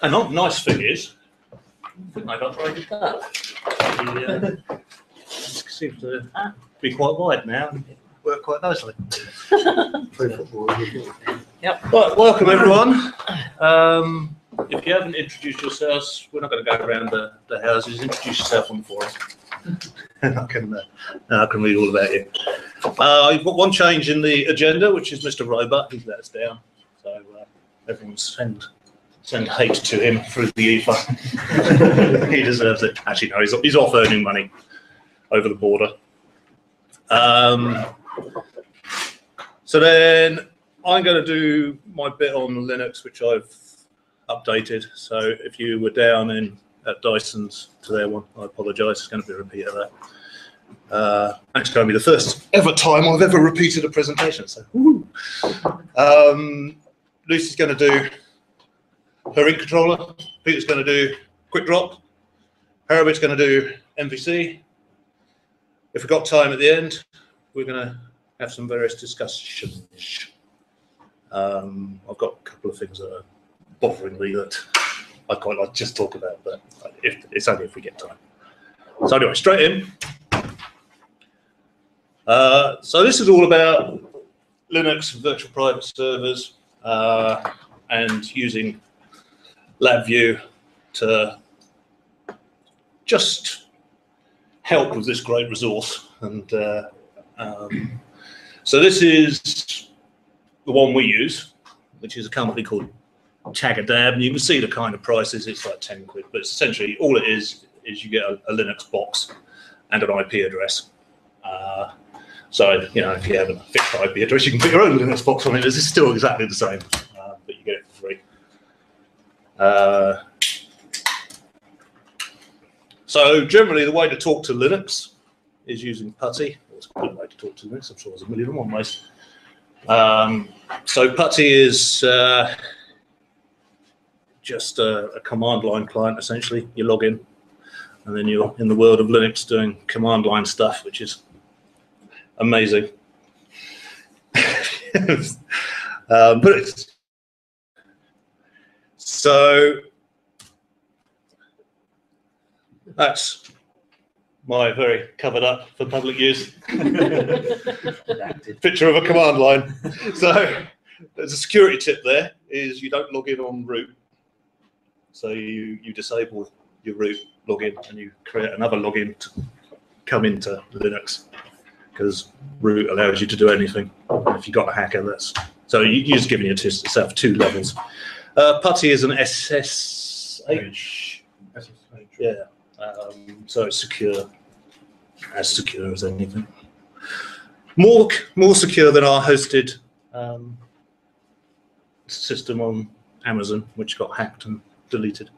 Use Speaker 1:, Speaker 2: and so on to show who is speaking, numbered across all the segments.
Speaker 1: And the nice thing is, I think they've upgraded that. The, seems to be quite wide now and work quite nicely. Yep. Right, welcome everyone. If you haven't introduced yourselves, we're not going to go around the houses. Introduce yourself on the forum. I can read all about you. You've got one change in the agenda, which is Mr. Robot. He's let us down, so everyone send hate to him through the ether. He deserves it. Actually, no, he's off earning money over the border. So then I'm going to do my bit on Linux, which I've updated. So if you were down at Dyson's to their one, I apologise. It's going to be a repeat of that. It's going to be the first ever time I've ever repeated a presentation. So, Lucy's going to do her ink controller. Peter's going to do quick drop. Herbert's going to do MVC. If we've got time at the end, we're going to have some various discussions. I've got a couple of things that are bothering me that I quite like to just talk about, but it's only if we get time. So anyway, straight in. So this is all about Linux virtual private servers and using LabVIEW to just help with this great resource. And so this is the one we use, which is a company called Tagadab, and you can see the kind of prices. It's like 10 quid, but it's essentially all it is you get a Linux box and an IP address. So, you know, if you have a fixed IP address, you can put your own Linux box on it. It's still exactly the same, but you get it for free. So generally, the way to talk to Linux is using PuTTY. It's a good way to talk to Linux. I'm sure there's a million and one ways. So PuTTY is just a command line client, essentially. You log in, and then you're in the world of Linux doing command line stuff, which is amazing. But it's so that's my very covered up for public use picture of a command line. So there's a security tip there, is you don't log in on root. So you disable your root login and you create another login to come into Linux, because root allows you to do anything. If you've got a hacker, that's so you're just giving yourself 2 levels. PuTTY is an SSH. Yeah. So it's secure, as secure as anything. More secure than our hosted system on Amazon, which got hacked and deleted.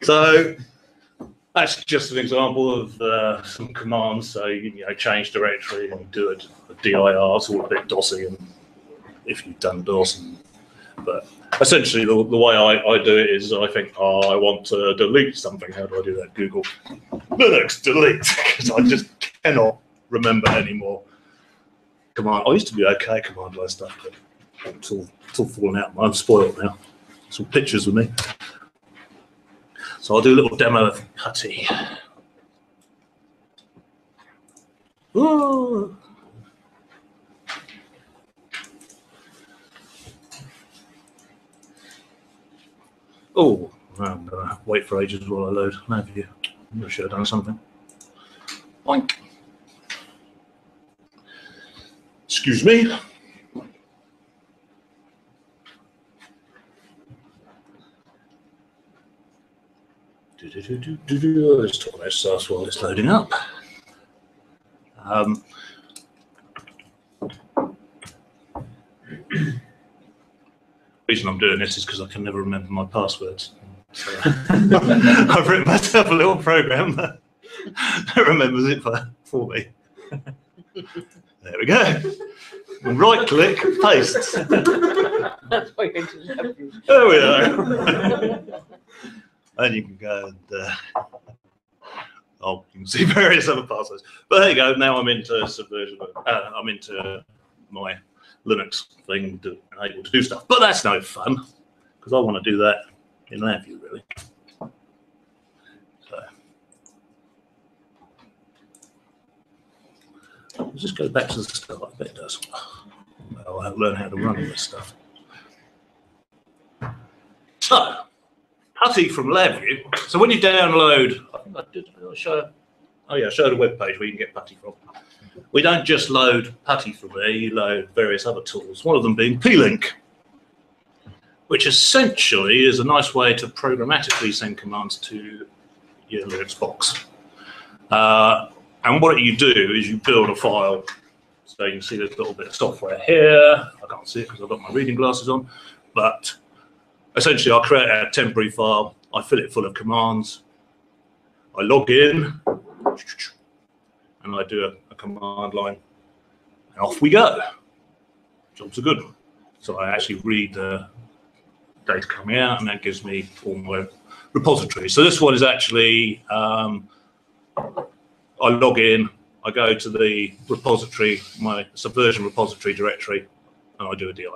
Speaker 1: So that's just an example of some commands. So you know, change directory and do a dir. It's all a bit DOSy, and if you've done DOS, but essentially the way I do it is I think, oh, I want to delete something. How do I do that? Google Linux delete, because I just cannot remember anymore. Command. I used to be okay at command line stuff, but it's all fallen out. I'm spoiled now. It's all pictures with me. So I'll do a little demo of PuTTY. Ooh. Oh, I'm going to wait for ages while I load LabVIEW. I should have done something. Boink. Excuse me. Let's talk about SaaS while it's loading up. The reason I'm doing this is because I can never remember my passwords. So I've written myself a little program that remembers it for me. There we go. Right click, paste.
Speaker 2: That's why you do.
Speaker 1: There we are. And you can go and you can see various other passwords. But there you go. Now I'm into Subversion. I'm into my Linux thing and able to do stuff. But that's no fun, because I want to do that in LabVIEW, really. So let's just go back to the start. I bet it does. I'll have to learn how to run all this stuff. So, PuTTY from LabVIEW. So when you download, I think I did show. Oh yeah, I showed a web page where you can get PuTTY from. We don't just load PuTTY from there. You load various other tools. One of them being plink, which essentially is a nice way to programmatically send commands to your Linux box. And what you do is you build a file. So you can see there's a little bit of software here. I can't see it because I've got my reading glasses on, but essentially, I create a temporary file, I fill it full of commands, I log in, and I do a command line, and off we go. Jobs are good. So I actually read the data coming out, and that gives me all my repositories. So this one is actually, I log in, I go to the repository, my Subversion repository directory, and I do a dir,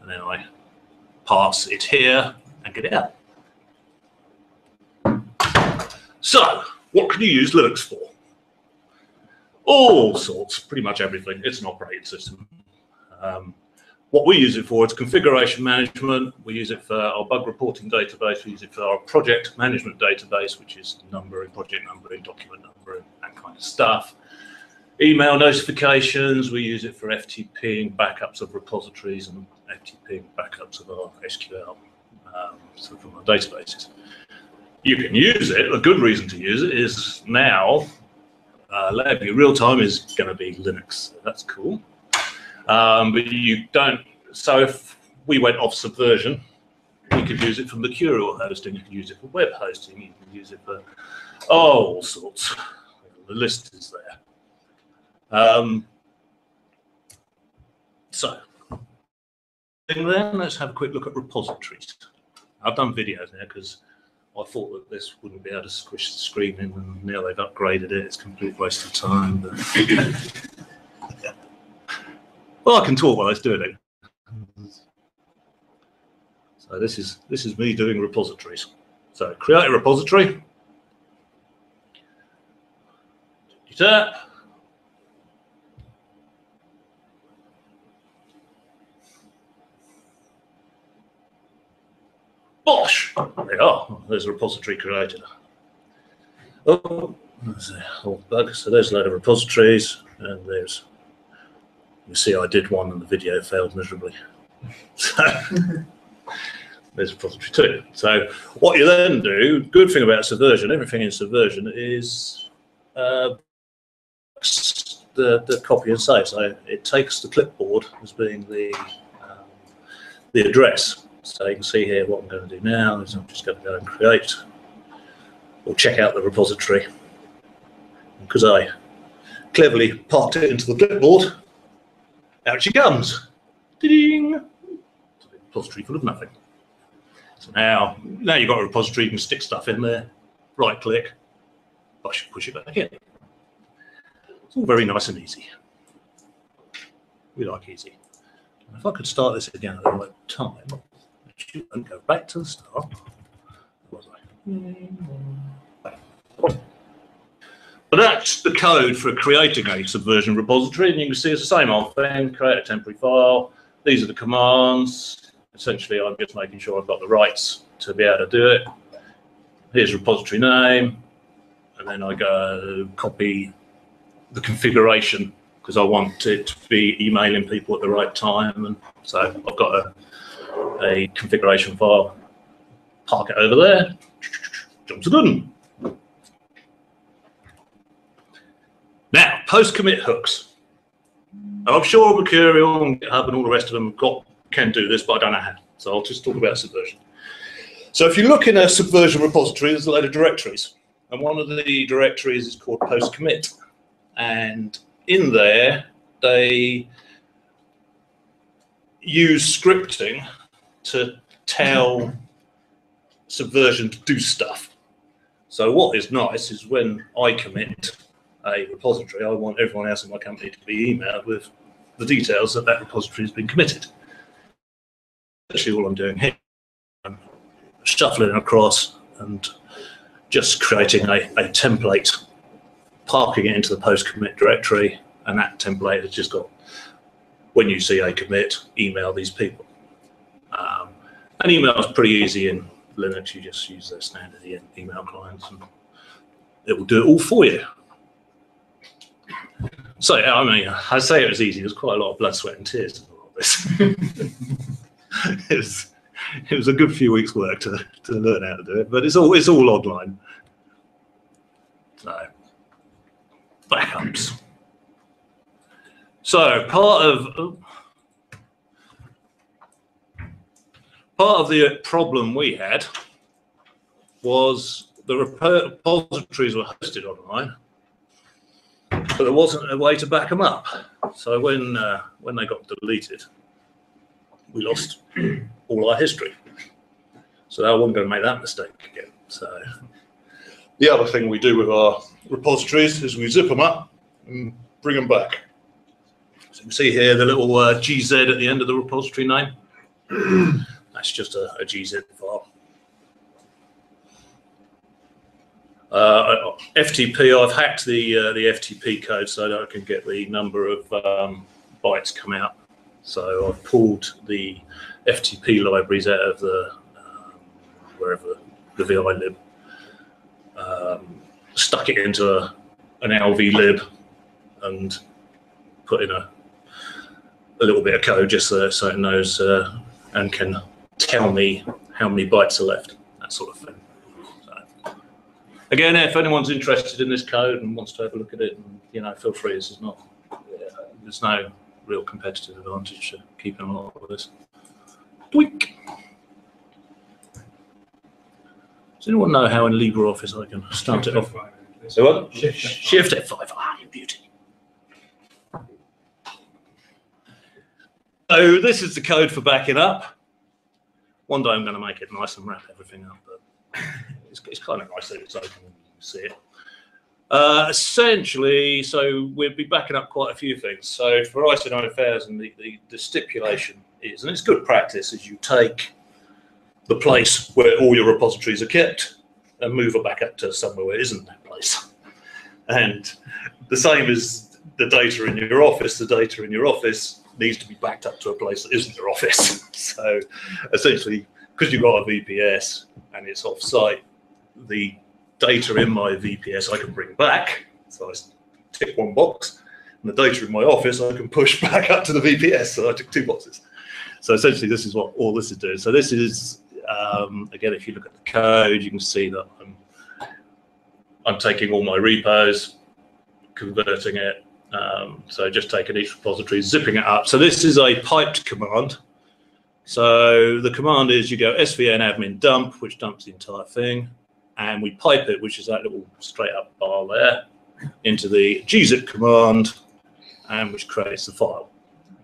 Speaker 1: and then I pass it here and get it out. So, what can you use Linux for? All sorts, pretty much everything. It's an operating system. What we use it for is configuration management. We use it for our bug reporting database. We use it for our project management database, which is numbering, project numbering, document numbering, that kind of stuff. Email notifications. We use it for FTPing backups of repositories and FTPing backups of our SQL, so from our databases. You can use it. A good reason to use it is now LabVIEW real-time is going to be Linux. That's cool. But you don't. So if we went off Subversion, we could use it for mercurial hosting. You can use it for web hosting. You can use it for all sorts. The list is there. So then let's have a quick look at repositories. I've done videos now because I thought that this wouldn't be able to squish the screen in, and now they've upgraded it. It's a complete waste of time. But well, I can talk while I was doing it. So this is me doing repositories. So create a repository. Tap. Bosh! There we are. There's a repository created. Oh, there's a whole bug. So there's a load of repositories, and there's. You see, I did one, and the video failed miserably. So there's repository 2. So what you then do, good thing about Subversion, everything in Subversion is the copy and save. So it takes the clipboard as being the address. So you can see here what I'm going to do now is I'm just going to go and create or check out the repository. Because I cleverly parked it into the clipboard, out she comes. Ding! It's a repository full of nothing. So now you've got a repository, you can stick stuff in there, right click, push it back in. It's all very nice and easy. We like easy. And if I could start this again at the right time, and go back to the start. Where was I? But that's the code for creating a Subversion repository, and you can see it's the same old thing. Create a temporary file. These are the commands. Essentially, I'm just making sure I've got the rights to be able to do it. Here's repository name, and then I go copy the configuration because I want it to be emailing people at the right time, and so I've got a configuration file. Park it over there. Jobs are good. Now, post-commit hooks. I'm sure Mercurial and GitHub and all the rest of them can do this, but I don't know how. So I'll just talk about Subversion. So if you look in a Subversion repository, there's a load of directories. And one of the directories is called post-commit. And in there, they use scripting to tell Subversion to do stuff. So what is nice is when I commit a repository, I want everyone else in my company to be emailed with the details that that repository has been committed. Actually, all I'm doing here, I'm shuffling across and just creating a template, parking it into the post commit directory, and that template has just got, when you see a commit, email these people. And email is pretty easy in Linux. You just use their standard email clients and it will do it all for you. So, I mean, I say it was easy. There's quite a lot of blood, sweat and tears in all of this. It was a good few weeks' work to learn how to do it, but it's all online. So, backups. So part of the problem we had was the repositories were hosted online, but there wasn't a way to back them up. So when they got deleted, we lost all our history. So I wasn't going to make that mistake again. So the other thing we do with our repositories is we zip them up and bring them back. So you can see here the little GZ at the end of the repository name. That's just a GZ file. FTP, I've hacked the FTP code so that I can get the number of bytes come out. So I've pulled the FTP libraries out of the wherever the VI lib, stuck it into an LV lib, and put in a little bit of code just so it knows and can tell me how many bytes are left, that sort of thing. So, again, if anyone's interested in this code and wants to have a look at it, feel free. This is not, there's no real competitive advantage to keeping a lot of this. Tweak. Does anyone know how in LibreOffice I can start it off? So what? Shift F5. Ah, you beauty. So this is the code for backing up. One day I'm going to make it nice and wrap everything up, but it's kind of nice that it's open and you can see it. Essentially, so we'll be backing up quite a few things. So for ISO 9000, the stipulation is, and it's good practice, is you take the place where all your repositories are kept and move it back up to somewhere where it isn't that place. And the same as the data in your office, the data in your office needs to be backed up to a place that isn't your office. So essentially, because you've got a VPS and it's off-site, the data in my VPS I can bring back. So I tick one box, and the data in my office I can push back up to the VPS. So I tick two boxes. So essentially, this is what all this is doing. So this is, again, if you look at the code, you can see that I'm taking all my repos, converting it. So just taking each repository, zipping it up. So this is a piped command. So the command is you go svn admin dump, which dumps the entire thing, and we pipe it, which is that little straight up bar there, into the gzip command, and which creates the file.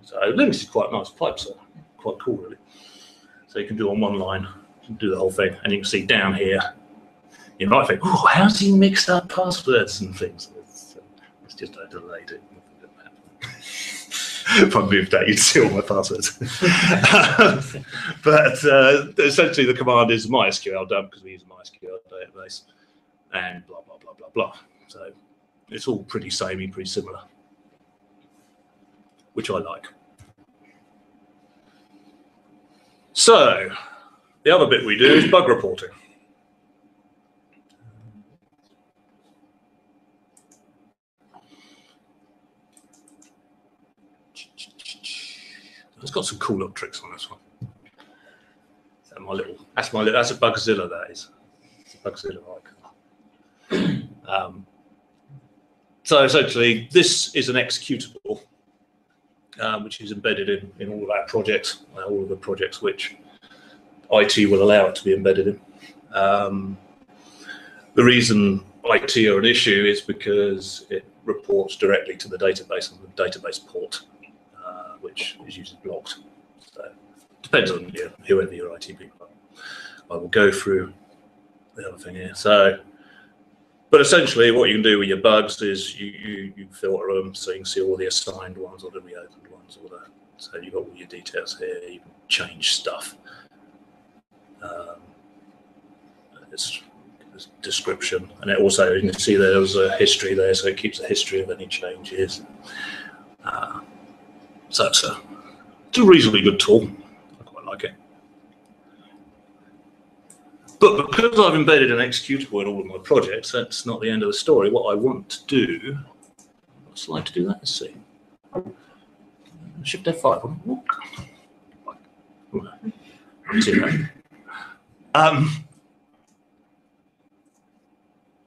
Speaker 1: So Linux is quite nice. Pipes are quite cool, really. So you can do on one line, you can do the whole thing, and you can see down here, you might think, oh, how's he mixed up passwords and things? It's just I delayed it. If I moved that, you'd see all my passwords. But essentially, the command is MySQL dump because we use a MySQL database, and blah blah blah blah blah. So it's all pretty samey, pretty similar, which I like. So the other bit we do is bug reporting. It's got some cool little tricks on this one. So that's a Bugzilla, that is. It's a Bugzilla icon. So essentially, this is an executable, which is embedded in all of our projects, all of the projects which IT will allow it to be embedded in. The reason IT are an issue is because it reports directly to the database on the database port, which is usually blocked. So it depends on whoever your IT people are. I will go through the other thing here. So But essentially, what you can do with your bugs is you filter them so you can see all the assigned ones or the reopened ones, or the, so you've got all your details here. You can change stuff. It's description, and it also, you can see there's a history there, so it keeps a history of any changes. So it's a reasonably good tool. I quite like it. But because I've embedded an executable in all of my projects, that's not the end of the story. What I want to do, what's like to do that? Let's see. Shift F5.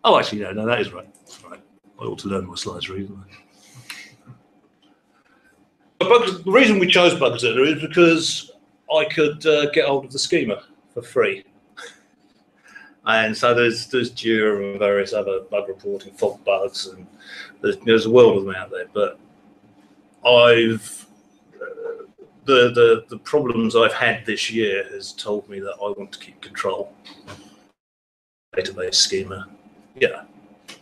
Speaker 1: Oh, actually, no, that is right. That's right. I ought to learn my slides reason. The reason we chose Bugzilla is because I could get hold of the schema for free. And so there's Jira and various other bug reporting, fog bugs, and there's a world of them out there. But the problems I've had this year has told me that I want to keep control. Database schema, yeah,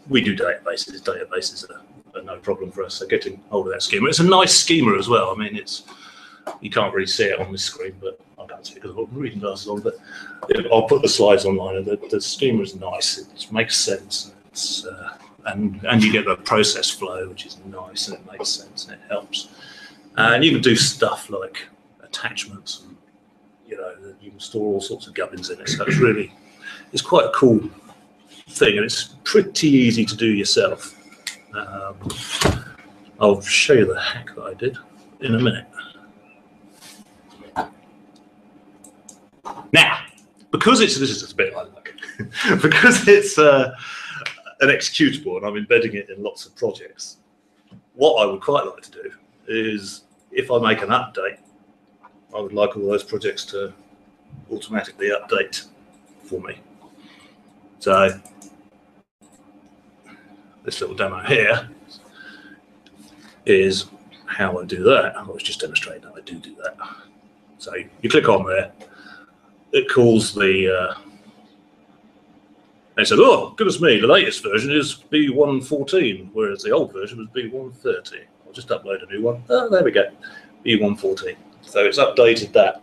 Speaker 1: we do databases. Databases are no problem for us. So getting hold of that schema, it's a nice schema as well. I mean, you can't really see it on this screen, but I can't see it because I've got reading glasses on. But I'll put the slides online, and the schema is nice. It makes sense. It's and you get a process flow, which is nice, and it makes sense, and it helps. And you can do stuff like attachments, and you can store all sorts of gubbins in it. So it's quite a cool thing, and it's pretty easy to do yourself. I'll show you the hack that I did in a minute. Now, because this is a bit like that, because it's an executable and I'm embedding it in lots of projects, what I would quite like to do is, if I make an update, I would like all those projects to automatically update for me. So this little demo here is how I do that. I was just demonstrating how I do that. So you click on there, it calls the, it says, oh, goodness me, the latest version is B114, whereas the old version was B130. I'll just upload a new one. Oh, there we go, B114. So it's updated that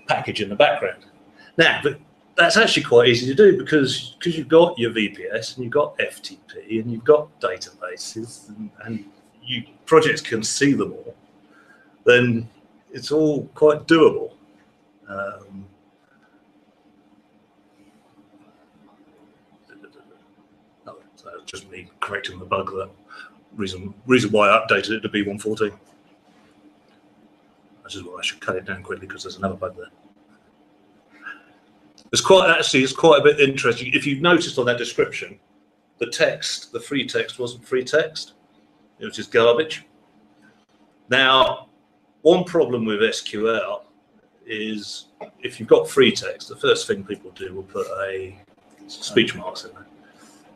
Speaker 1: package in the background. Now, but that's actually quite easy to do because you've got your VPS and you've got FTP and you've got databases and projects can see them all. Then it's all quite doable. So it's just me correcting the bug. That reason why I updated it to B114. This is why I should cut it down quickly because there's another bug there. It's quite a bit interesting. If you've noticed on that description, the text, the free text wasn't free text. It was just garbage. Now, one problem with SQL is if you've got free text, the first thing people do will put a speech marks in there,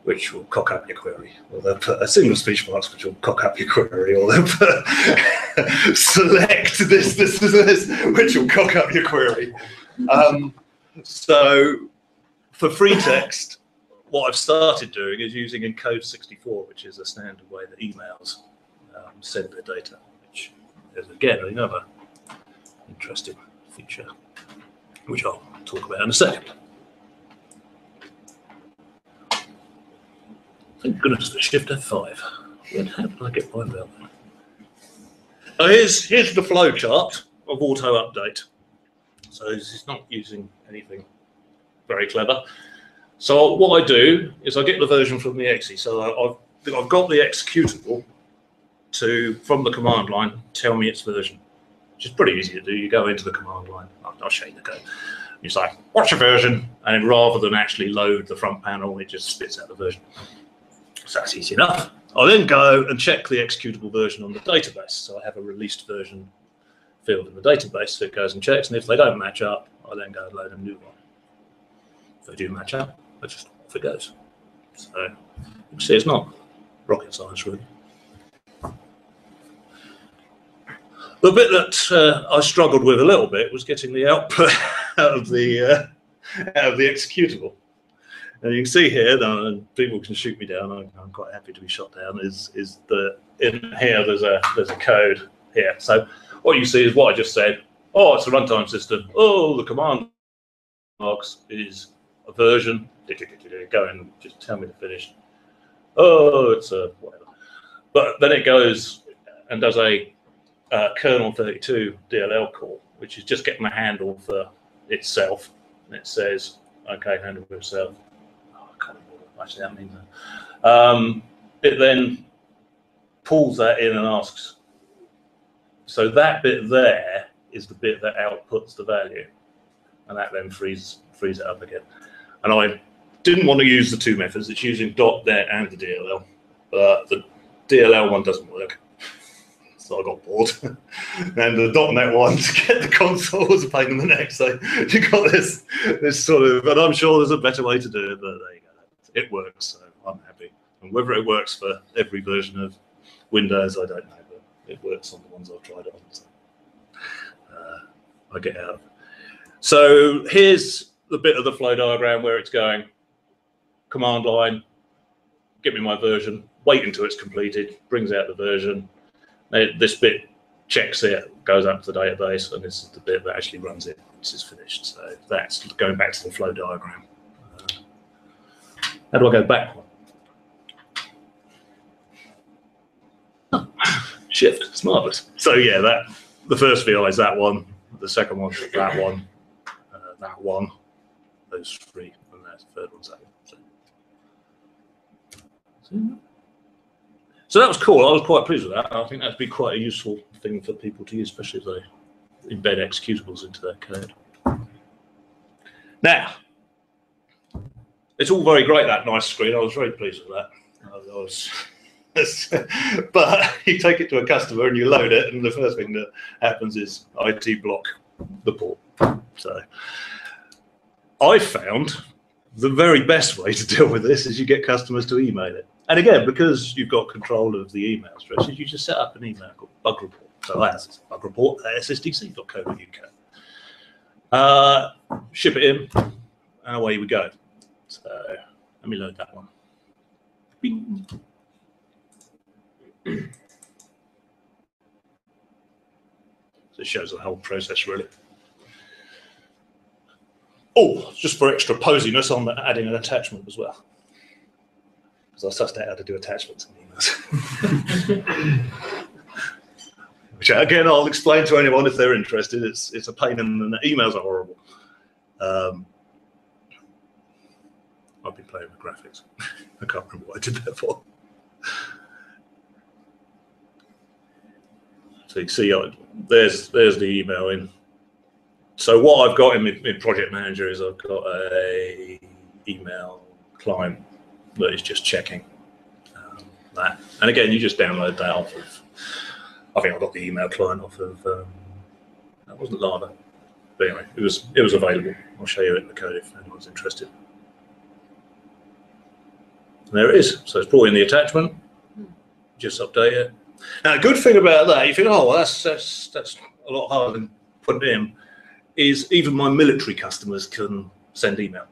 Speaker 1: which will cock up your query. Or they'll put a single speech marks, which will cock up your query. Or they'll put select this, which will cock up your query. So for free text, what I've started doing is using encode 64, which is a standard way that emails send their data, which is again another interesting feature, which I'll talk about in a second. Thank goodness for Shift F5. How did I get by without that? Here's the flow chart of auto update. So it's not using anything very clever. So what I do is I get the version from the exe. So I've got the executable from the command line tell me its version, which is pretty easy to do. You go into the command line. I'll show you the code. You say, what's your version? And rather than actually load the front panel, it just spits out the version. So that's easy enough. I'll then go and check the executable version on the database. So I have a released version field in the database, so it goes and checks, and if they don't match up, I then go and load a new one. If they do match up, just off it goes. So you can see it's not rocket science really. The bit that I struggled with a little bit was getting the output out of the executable. And you can see here, and people can shoot me down. I'm quite happy to be shot down. Is that in here? There's a code here. So what you see is what I just said. Oh, it's a runtime system. Oh, the command box is a version. Go and just tell me to finish. Oh, it's a whatever. But then it goes and does a kernel 32 DLL call, which is just getting a handle for itself. And it says, okay, handle for itself. Oh, I can't remember what actually that means. It then pulls that in and asks. So that bit there is the bit that outputs the value. And that then frees it up again. And I didn't want to use the two methods. It's using .NET and the DLL. The DLL one doesn't work. So I got bored. And the .NET one to get the console was a pain in the neck. So you got this sort of, but I'm sure there's a better way to do it, but there you go. It works, so I'm happy. And whether it works for every version of Windows, I don't know, but it works on the ones I've tried it on. So I get out of it. So here's the bit of the flow diagram where it's going. Command line, give me my version, wait until it's completed, brings out the version. This bit checks it, goes up to the database, and this is the bit that actually runs it once it's finished. So that's going back to the flow diagram. How do I go back one? Oh, shift, it's marvelous. So yeah, the first VI is that one, the second one, that one, those three, and the third one's that one. So that was cool. I was quite pleased with that. I think that'd be quite a useful thing for people to use, especially if they embed executables into their code. Now, it's all very great, that nice screen. I was very pleased with that. But you take it to a customer and you load it, and the first thing that happens is IT block the port. So I found the very best way to deal with this is you get customers to email it. And again, because you've got control of the email addresses, you just set up an email called bug report. So that's bug report at ssdc.co.uk. Ship it in, and away we go. So let me load that one. Bing. So it shows the whole process, really. Oh, just for extra posiness, I'm adding an attachment as well. Because I sussed out how to do attachments in emails. Which, again, I'll explain to anyone if they're interested. It's a pain, and the emails are horrible. I've been playing with graphics. I can't remember what I did that for. So you can see there's the email in. So what I've got in Project Manager is I've got a email client that is just checking that. And again, you just download that off of, I think I got the email client off of, that wasn't Lava. But anyway, it was available. I'll show you it in the code if anyone's interested. And there it is. So it's brought in the attachment. Just update it. Now, a good thing about that, you think, oh, well, that's a lot harder than putting it in, is even my military customers can send email.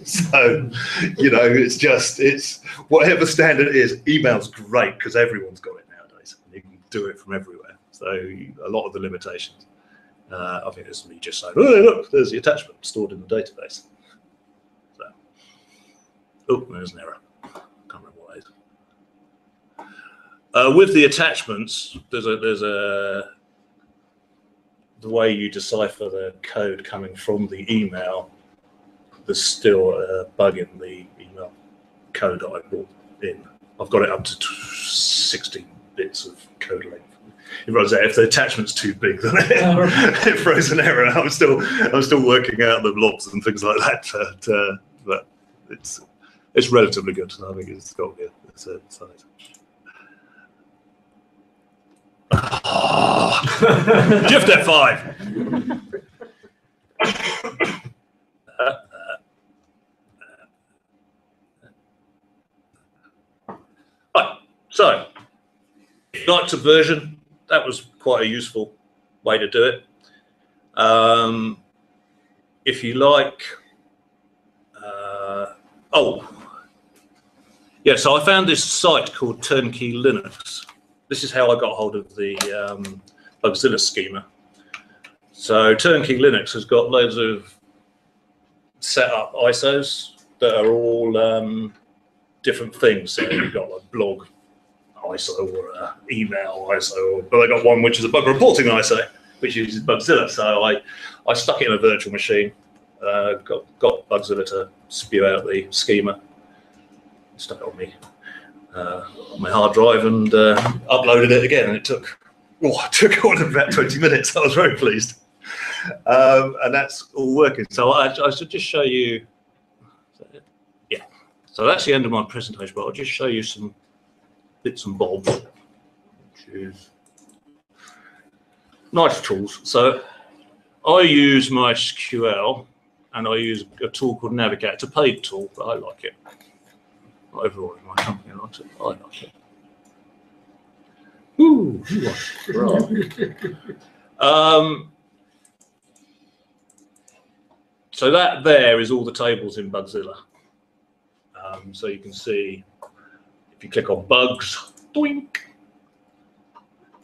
Speaker 1: So, you know, it's whatever standard it is, email's great because everyone's got it nowadays. You can do it from everywhere. So a lot of the limitations, I think it's me just saying, oh, look, there's the attachment stored in the database. So, oh, there's an error. Can't remember what it is. With the attachments, there's the way you decipher the code coming from the email. There's still a bug in the email code that I brought in. I've got it up to 16 bits of code length. It runs out. If the attachment's too big, then it throws an error. I'm still working out the blobs and things like that. But it's relatively good. I think it's got to be a certain size. Shift F5. Right, so like to version, that was quite a useful way to do it. If you like Oh, yeah, so I found this site called Turnkey Linux. This is how I got hold of the Bugzilla schema. So Turnkey Linux has got loads of set up ISOs that are all different things. So you've got like blog ISO or email ISO, but I got one which is a bug reporting ISO, which uses Bugzilla. So I stuck it in a virtual machine, got Bugzilla to spew out the schema, stuck it on my hard drive, and uploaded it again. And it took all of about 20 minutes. I was very pleased, and that's all working. So I should just show you. Yeah, so that's the end of my presentation. But I'll just show you some bits and bobs, which is nice tools. So I use MySQL, and I use a tool called Navigate. It's a paid tool, but I like it. Not everyone in my company likes it. I like it. Ooh, right. So that there is all the tables in Bugzilla. So you can see, if you click on bugs, doink,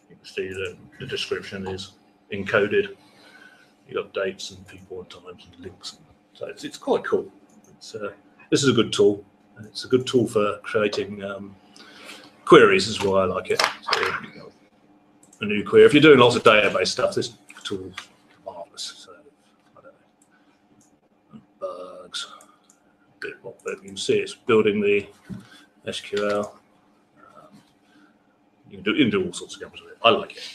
Speaker 1: you can see that the description is encoded. You got dates and people and times and links. So it's quite cool. This is a good tool. It's a good tool for creating queries, is why I like it. So, you know, a new query. If you're doing lots of database stuff, this tool is marvelous. So I don't know. Bugs. You can see it's building the SQL. You can do all sorts of things with it. I like it.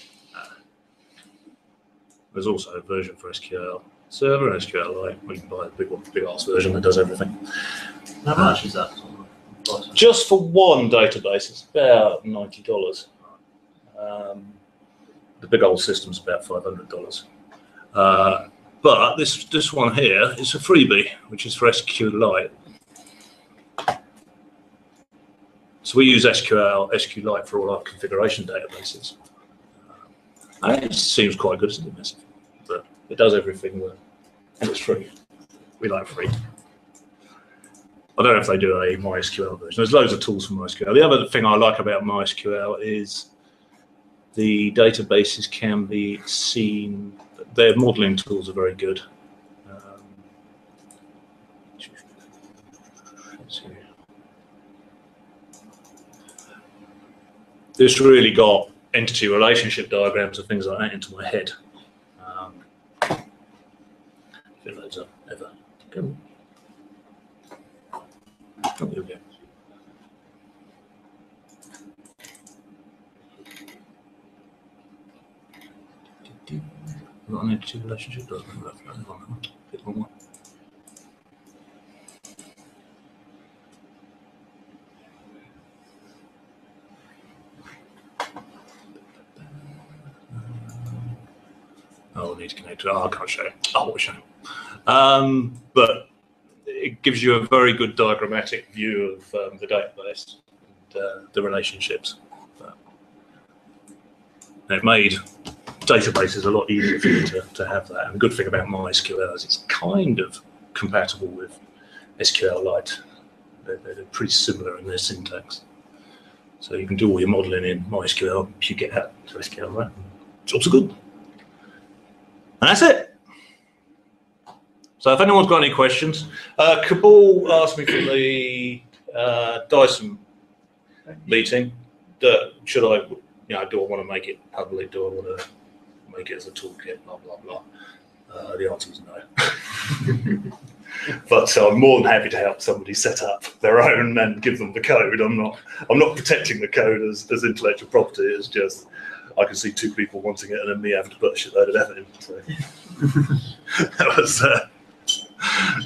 Speaker 1: There's also a version for SQL Server and SQLite. We can buy a big ass version that does everything.
Speaker 3: How much is that?
Speaker 1: Just for one database, it's about $90. The big old system's about $500. But this one here is a freebie, which is for SQLite. So we use SQLite for all our configuration databases. And it seems quite good, isn't it? But it does everything, and it's free. We like free. I don't know if they do a MySQL version. There's loads of tools for MySQL. The other thing I like about MySQL is the databases can be seen. Their modeling tools are very good. This really got entity relationship diagrams and things like that into my head. If it loads up ever. Go. Oh, here we go. Got an entity relationship diagram. Bit longer. Oh, I need to connect to it. Oh, I can't show it. Oh, I will show it. But it gives you a very good diagrammatic view of the database and the relationships. It made databases a lot easier for you to have that. And the good thing about MySQL is it's kind of compatible with SQLite. They're pretty similar in their syntax. So you can do all your modeling in MySQL, you get out to SQLite. Jobs are good. And that's it. So if anyone's got any questions, Kabul asked me from the Dyson meeting that should I, do I want to make it public? Do I want to make it as a toolkit? Blah blah blah. The answer is no. But so I'm more than happy to help somebody set up their own and give them the code. I'm not protecting the code as intellectual property. It's just I can see two people wanting it and then me having to put a shitload of effort in. So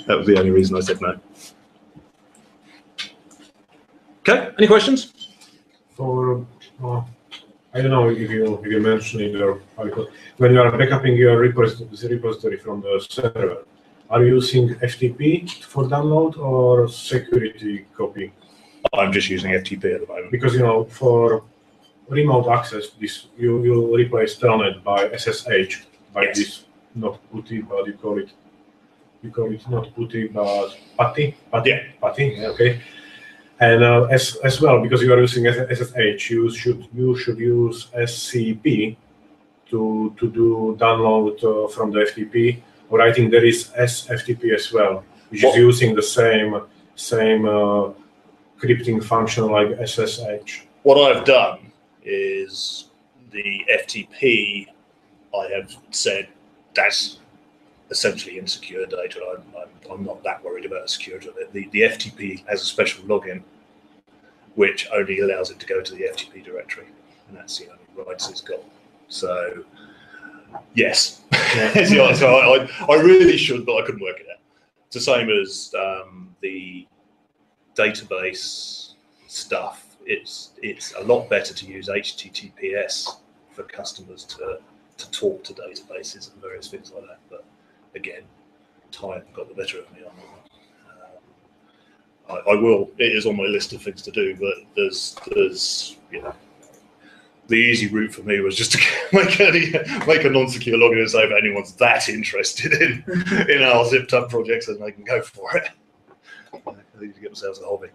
Speaker 1: that was the only reason I said no. Okay, any questions?
Speaker 4: For I don't know if you mentioned in your article, when you are backupping your repository from the server, are you using FTP for download or security copy?
Speaker 1: I'm just using FTP at the moment.
Speaker 4: Because for remote access, this you replace Telnet by SSH by
Speaker 1: yes.
Speaker 4: this not PuTTY, but you call it you call it not putty, but putty.
Speaker 1: Yeah.
Speaker 4: Putty. Okay. And as well, because you are using SSH, you should use SCP to do download from the FTP. Or I think there is SFTP as well, which is using the same crypting function like SSH.
Speaker 1: What I've done is the FTP. I have said that's essentially insecure data. I'm not that worried about the security of it. The FTP has a special login, which only allows it to go to the FTP directory, and that's the only rights it's got. So, yes, that's the answer. I really should, but I couldn't work it out. It's the same as the database stuff. It's a lot better to use HTTPS for customers to talk to databases and various things like that. But again, time got the better of me on that one. I will. It is on my list of things to do, but there's the easy route for me was just to make a non-secure login and say if anyone's that interested in our zipped up projects, then they can go for it. I need to get themselves a hobby.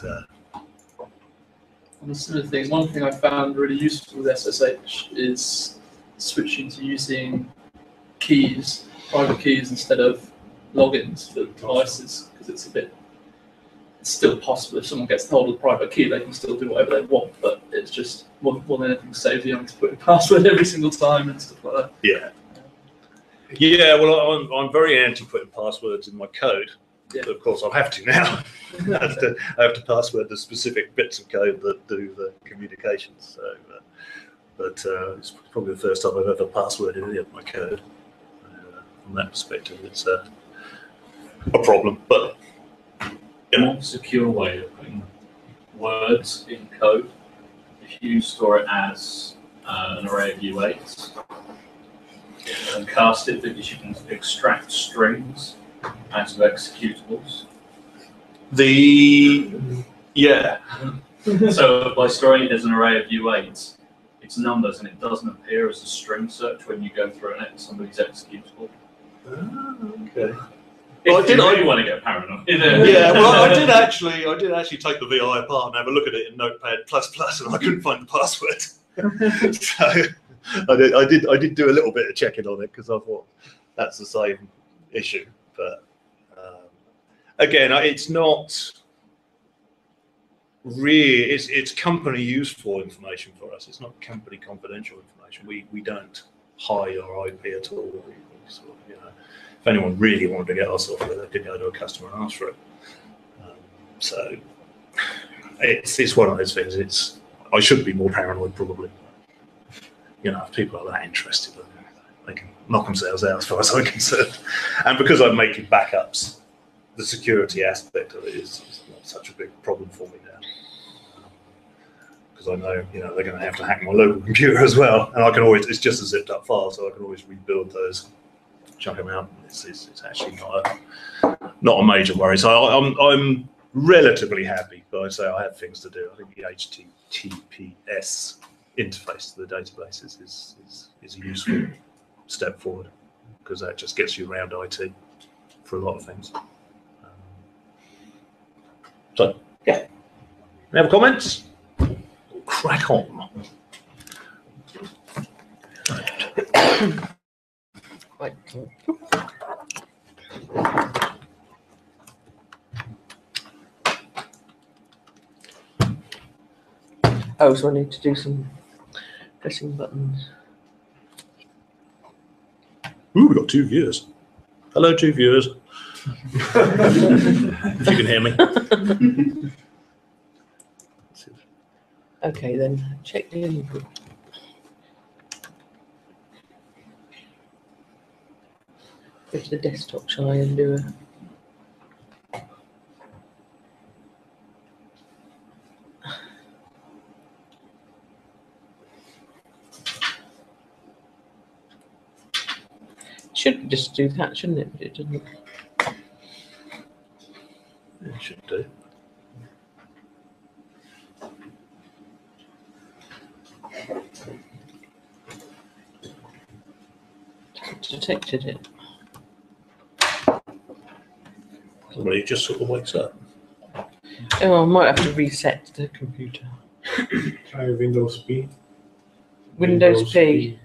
Speaker 1: But,
Speaker 5: on the similar thing, one thing I found really useful with SSH is switching to using keys, private keys, instead of logins for devices, because it's still possible if someone gets hold of the private key, they can still do whatever they want, but it's just more than anything saves you having to put in a password every single time and stuff like that.
Speaker 1: yeah. Yeah, well, I'm very anti putting passwords in my code.
Speaker 5: Yeah.
Speaker 1: But of course, I'll have to now. I have to password the specific bits of code that do the communications. So, but it's probably the first time I've ever passworded any of my code. From that perspective, it's a problem. But
Speaker 3: A more secure way of putting words in code, if you store it as an array of U8s and cast it, because you can extract strings out of executables. So by storing it as an array of U8s, it's numbers and it doesn't appear as a string search when you go through and somebody's executable.
Speaker 1: okay.
Speaker 3: If
Speaker 1: Well,
Speaker 3: you really want to get paranoid.
Speaker 1: Yeah, well, I did actually take the VI apart and have a look at it in Notepad++, and I couldn't find the password. So I did do a little bit of checking on it because I thought that's the same issue. But again, it's not really. It's company useful information for us. It's not company confidential information. We don't hide our IP at all. We sort of, if anyone really wanted to get our software, they could go to a customer and ask for it. So it's one of those things. I should be more paranoid probably. If people are that interested, they can knock themselves out as far as I'm concerned. And because I'm making backups, the security aspect of it is not such a big problem for me now. Because I know, they're going to have to hack my local computer as well, and I can always. It's just a zipped up file, so I can always rebuild those, chuck them out. It's actually not a major worry. So I'm relatively happy, but I say I have things to do. I think the HTTPS interface to the databases is a useful step forward, because that just gets you around IT for a lot of things. So yeah, any other comments? Crack on.
Speaker 2: Right. Oh, so I need to do some pressing buttons.
Speaker 1: Ooh, we got 2 viewers. Hello, 2 viewers. If you can hear me.
Speaker 2: Okay, then check the input. Go to the desktop, shall I, and do a... Should just do that, shouldn't it? But it doesn't.
Speaker 1: It should do.
Speaker 2: Detected it.
Speaker 1: Well, he just sort of wakes up.
Speaker 2: Oh, I might have to reset the computer.
Speaker 4: Try Windows P.
Speaker 2: Windows P.